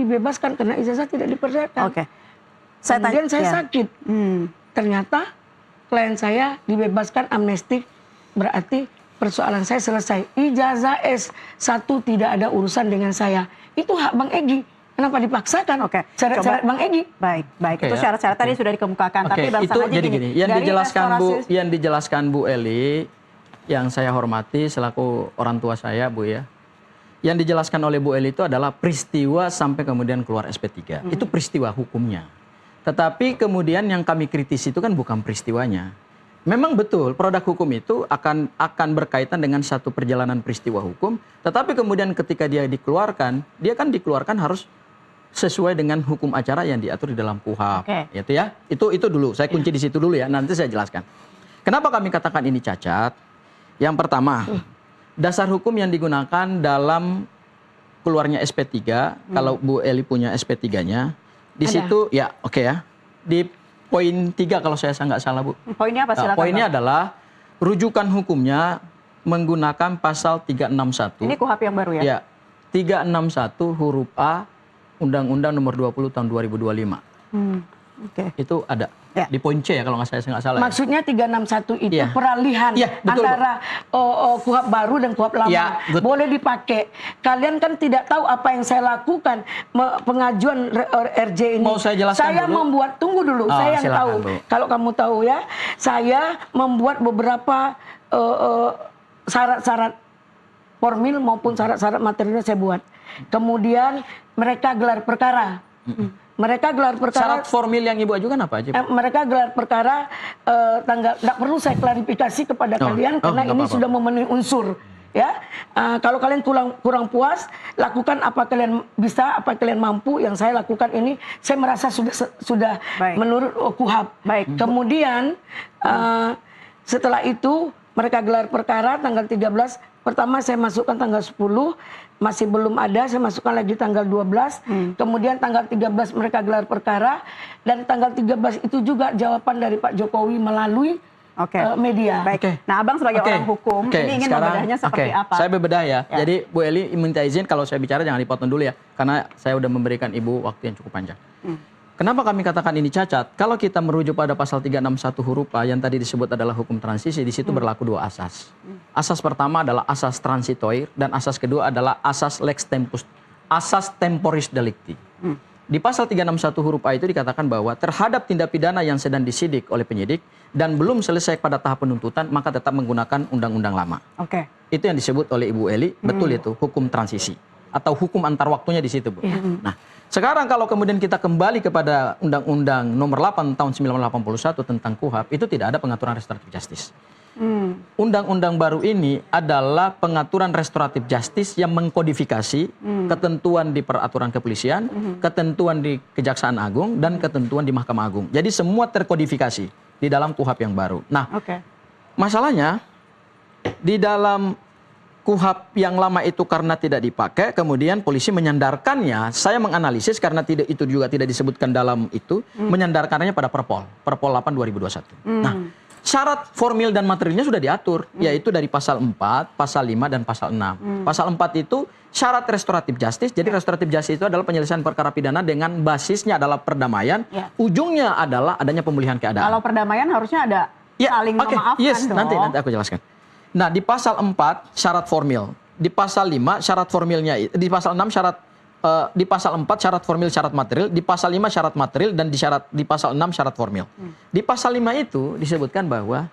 dibebaskan karena ijazah tidak diperlihatkan. Oke. Kemudian saya sakit. Ternyata klien saya dibebaskan amnesti, berarti persoalan saya selesai. Ijazah S1 tidak ada urusan dengan saya. Itu hak Bang Egy. Kenapa dipaksakan? Oke. Syarat-syarat Bang Egy. Baik. Oke, Itu syarat-syarat tadi sudah dikemukakan. Tapi Bang itu Sahaji jadi gini, yang dijelaskan Bu Eli, yang saya hormati selaku orang tua saya, Bu ya. Yang dijelaskan oleh Bu Eli itu adalah peristiwa sampai kemudian keluar SP3. Itu peristiwa hukumnya. Tetapi kemudian yang kami kritisi itu kan bukan peristiwanya. Memang betul produk hukum itu akan berkaitan dengan satu perjalanan peristiwa hukum, tetapi kemudian ketika dia kan dikeluarkan harus sesuai dengan hukum acara yang diatur di dalam KUHP. Itu ya. Itu dulu. Saya kunci di situ dulu ya. Nanti saya jelaskan. Kenapa kami katakan ini cacat? Yang pertama, dasar hukum yang digunakan dalam keluarnya SP3, kalau Bu Eli punya SP3-nya, di situ ya di poin 3 kalau saya nggak salah, Bu. Poinnya apa? Silakan, poinnya adalah rujukan hukumnya menggunakan pasal 361. Ini KUHP yang baru ya? Ya, 361 huruf A Undang-Undang Nomor 20 Tahun 2025. Itu ada. Ya. Di poin C ya kalau saya nggak salah. Maksudnya 361 itu peralihan antara KUHP baru dan KUHP lama. Ya, boleh dipakai. Kalian kan tidak tahu apa yang saya lakukan pengajuan RJ ini. Mau saya jelaskan saya dulu? membuat, tunggu dulu, saya yang tahu. Bu. Kalau kamu tahu ya, saya membuat beberapa syarat-syarat formil maupun syarat-syarat materialnya saya buat. Kemudian mereka gelar perkara. Mereka gelar perkara. Syarat formil yang Ibu ajukan apa aja? Mereka gelar perkara tidak perlu saya klarifikasi kepada kalian karena ini sudah memenuhi unsur. Ya, kalau kalian kurang puas, lakukan apa kalian bisa, apa kalian mampu. Yang saya lakukan ini, saya merasa sudah menurut KUHP. Kemudian setelah itu mereka gelar perkara tanggal 13. Pertama saya masukkan tanggal 10, masih belum ada, saya masukkan lagi tanggal 12. Kemudian tanggal 13 mereka gelar perkara, dan tanggal 13 itu juga jawaban dari Pak Jokowi melalui media. Baik. Nah, Abang sebagai orang hukum, ini ingin membedahnya seperti apa? Saya bebedah ya. Jadi Bu Eli minta izin kalau saya bicara jangan dipotong dulu ya, karena saya udah memberikan Ibu waktu yang cukup panjang. Kenapa kami katakan ini cacat? Kalau kita merujuk pada pasal 361 huruf A yang tadi disebut adalah hukum transisi, di situ berlaku dua asas. Asas pertama adalah asas transitoir dan asas kedua adalah asas lex tempus, asas temporis delicti. Di pasal 361 huruf A itu dikatakan bahwa terhadap tindak pidana yang sedang disidik oleh penyidik dan belum selesai pada tahap penuntutan, maka tetap menggunakan undang-undang lama. Itu yang disebut oleh Ibu Eli, betul itu, hukum transisi. Atau hukum antar waktunya di situ, Bu. Nah, sekarang kalau kemudian kita kembali kepada Undang-Undang Nomor 8 Tahun 1981 tentang KUHP, itu tidak ada pengaturan restoratif justice. Undang-undang baru ini adalah pengaturan restoratif justice yang mengkodifikasi ketentuan di peraturan kepolisian, ketentuan di Kejaksaan Agung, dan ketentuan di Mahkamah Agung. Jadi semua terkodifikasi di dalam KUHP yang baru. Nah, masalahnya di dalam KUHP yang lama itu karena tidak dipakai, kemudian polisi menyandarkannya. Saya menganalisis karena itu juga tidak disebutkan dalam itu, menyandarkannya pada Perpol 8 2021. Nah, syarat formil dan materialnya sudah diatur, yaitu dari pasal 4, pasal 5, dan pasal 6. Pasal 4 itu syarat restoratif justice. Jadi restoratif justice itu adalah penyelesaian perkara pidana dengan basisnya adalah perdamaian. Ujungnya adalah adanya pemulihan keadaan. Kalau perdamaian harusnya ada saling memaafkan dong. Nanti aku jelaskan. Nah, di pasal 4 syarat formil, di pasal 5 syarat formilnya, di pasal 6 syarat, di pasal 4 syarat formil syarat material, di pasal 5 syarat material, dan di pasal 6 syarat formil. Di pasal 5 itu disebutkan bahwa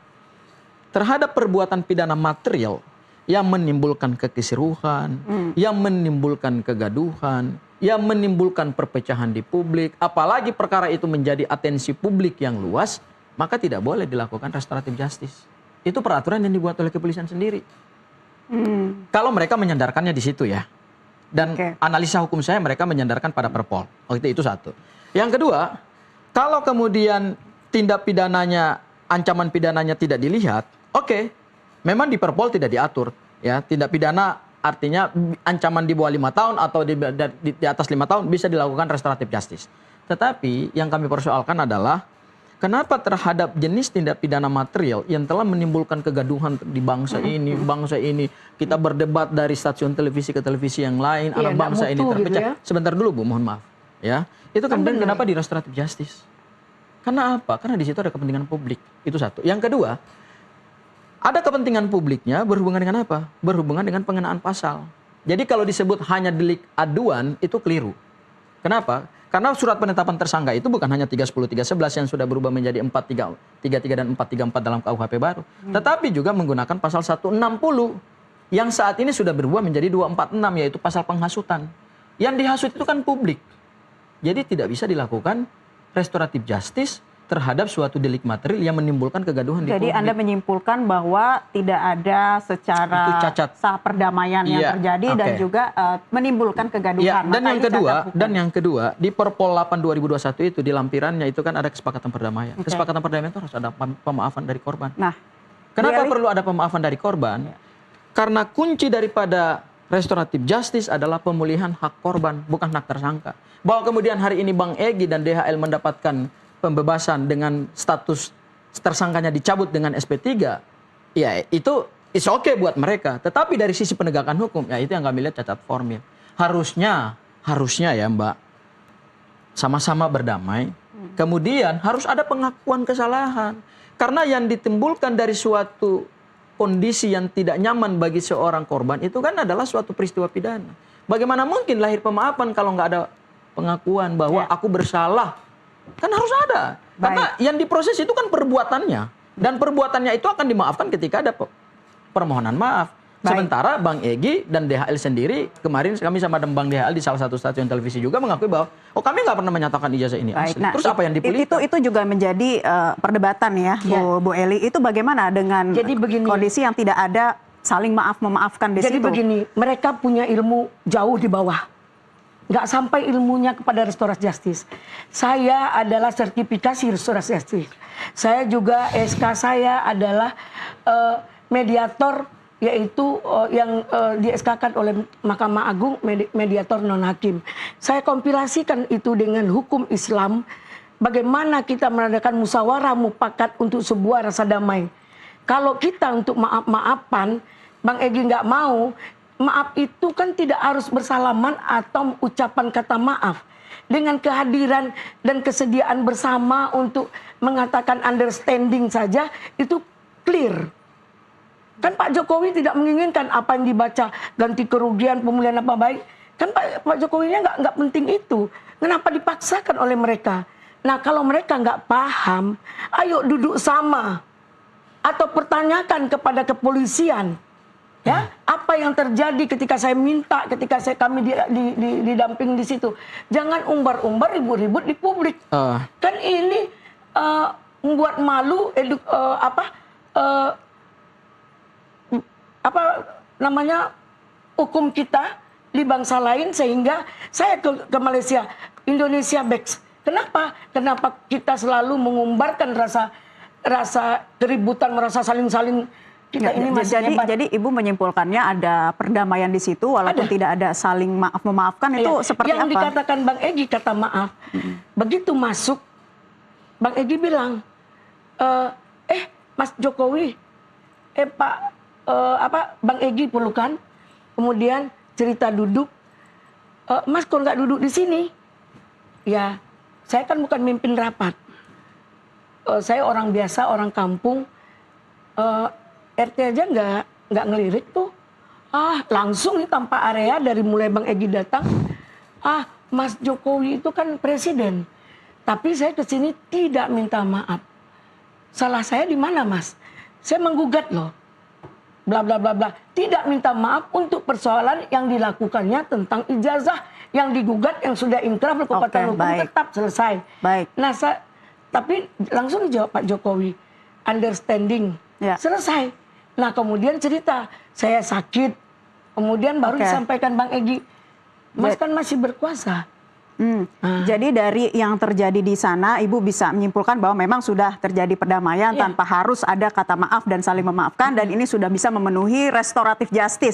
terhadap perbuatan pidana material yang menimbulkan kekisruhan, yang menimbulkan kegaduhan, yang menimbulkan perpecahan di publik, apalagi perkara itu menjadi atensi publik yang luas, maka tidak boleh dilakukan restoratif justice. Itu peraturan yang dibuat oleh kepolisian sendiri. Kalau mereka menyandarkannya di situ ya. Dan analisa hukum saya mereka menyandarkan pada Perpol. Itu satu. Yang kedua, kalau kemudian tindak pidananya, ancaman pidananya tidak dilihat, memang di Perpol tidak diatur. Ya, tindak pidana artinya ancaman di bawah 5 tahun atau di atas 5 tahun bisa dilakukan restoratif justice. Tetapi yang kami persoalkan adalah kenapa terhadap jenis tindak pidana material yang telah menimbulkan kegaduhan di bangsa ini, kita berdebat dari stasiun televisi ke televisi yang lain, anak bangsa ini terpecah. Gitu ya. Sebentar dulu Bu, mohon maaf. Ya, itu kemudian kenapa di restoratif justice? Karena apa? Karena di situ ada kepentingan publik. Itu satu. Yang kedua, ada kepentingan publiknya berhubungan dengan apa? Berhubungan dengan pengenaan pasal. Jadi kalau disebut hanya delik aduan itu keliru. Kenapa? Karena surat penetapan tersangka itu bukan hanya 310, 311 yang sudah berubah menjadi 433 dan 434 dalam KUHP baru. Tetapi juga menggunakan pasal 160 yang saat ini sudah berubah menjadi 246 yaitu pasal penghasutan. Yang dihasut itu kan publik. Jadi tidak bisa dilakukan restoratif justice terhadap suatu delik material yang menimbulkan kegaduhan di publik. Jadi Anda menyimpulkan bahwa tidak ada secara sah perdamaian yang terjadi dan juga menimbulkan kegaduhan. Ya, dan yang kedua di Perpol 8 2021 itu di lampirannya itu kan ada kesepakatan perdamaian. Kesepakatan perdamaian itu harus ada pemaafan dari korban. Nah, kenapa perlu ada pemaafan dari korban? Karena kunci daripada restoratif justice adalah pemulihan hak korban, bukan hak tersangka. Bahwa kemudian hari ini Bang Egy dan DHL mendapatkan pembebasan dengan status tersangkanya dicabut dengan SP3, ya itu is okay buat mereka. Tetapi dari sisi penegakan hukum, ya itu yang kami lihat cacat formil. Harusnya ya Mbak, sama-sama berdamai. Kemudian harus ada pengakuan kesalahan. Karena yang ditimbulkan dari suatu kondisi yang tidak nyaman bagi seorang korban itu kan adalah suatu peristiwa pidana. Bagaimana mungkin lahir pemaafan kalau nggak ada pengakuan bahwa aku bersalah? Kan harus ada. Karena yang diproses itu kan perbuatannya. Dan perbuatannya itu akan dimaafkan ketika ada permohonan maaf. Sementara Bang Egy dan DHL sendiri, kemarin kami sama Bang DHL di salah satu stasiun televisi juga mengakui bahwa kami nggak pernah menyatakan ijazah ini asli. Nah, terus apa yang dipulihkan? Itu juga menjadi perdebatan ya, Bu Eli. Itu bagaimana dengan kondisi yang tidak ada saling memaafkan di situ? Jadi begini, mereka punya ilmu jauh di bawah. Nggak sampai ilmunya kepada restoratif justice. Saya adalah sertifikasi restoratif justice. Saya juga SK saya adalah mediator, yaitu yang di SK-kan oleh Mahkamah Agung, mediator non-hakim. Saya kompilasikan itu dengan hukum Islam, bagaimana kita mengadakan musyawarah mufakat untuk sebuah rasa damai. Kalau kita untuk maaf-maafan, Bang Egy nggak mau, maaf itu kan tidak harus bersalaman atau ucapan kata maaf. Dengan kehadiran dan kesediaan bersama untuk mengatakan understanding saja, itu clear. Kan Pak Jokowi tidak menginginkan apa yang dibaca, ganti kerugian, pemulihan apa baik. Kan Pak Jokowinya nggak penting itu. Kenapa dipaksakan oleh mereka? Nah kalau mereka nggak paham, ayo duduk sama. Atau pertanyakan kepada kepolisian. Ya, apa yang terjadi ketika saya minta, ketika kami didamping di situ, jangan umbar-umbar ribut-ribut di publik. Kan ini membuat malu hukum kita di bangsa lain, sehingga saya ke Malaysia, Indonesia backs. Kenapa kita selalu mengumbarkan rasa keributan, merasa saling kita ini masih hebat. Jadi Ibu menyimpulkannya ada perdamaian di situ walaupun tidak ada saling memaafkan. Itu seperti yang apa? Yang dikatakan Bang Egy kata maaf. Begitu masuk, Bang Egy bilang, Mas Jokowi, Bang Egy pelukan, kemudian cerita duduk, Mas kok nggak duduk di sini? Ya, saya kan bukan mimpin rapat. Saya orang biasa, orang kampung. RT aja nggak ngelirik tuh. Langsung nih tanpa area dari mulai Bang Egy datang. Mas Jokowi itu kan presiden. Tapi saya ke sini tidak minta maaf. Salah saya di mana, Mas? Saya menggugat loh. Bla bla bla bla. Tidak minta maaf untuk persoalan yang dilakukannya tentang ijazah yang digugat, yang sudah inkrah berkekuatan hukum tetap selesai. Nah, tapi langsung dijawab Pak Jokowi, understanding, selesai. Nah kemudian cerita, saya sakit, kemudian baru disampaikan Bang Egy, Mas kan masih berkuasa. Jadi dari yang terjadi di sana, Ibu bisa menyimpulkan bahwa memang sudah terjadi perdamaian tanpa harus ada kata maaf dan saling memaafkan, dan ini sudah bisa memenuhi restoratif justice.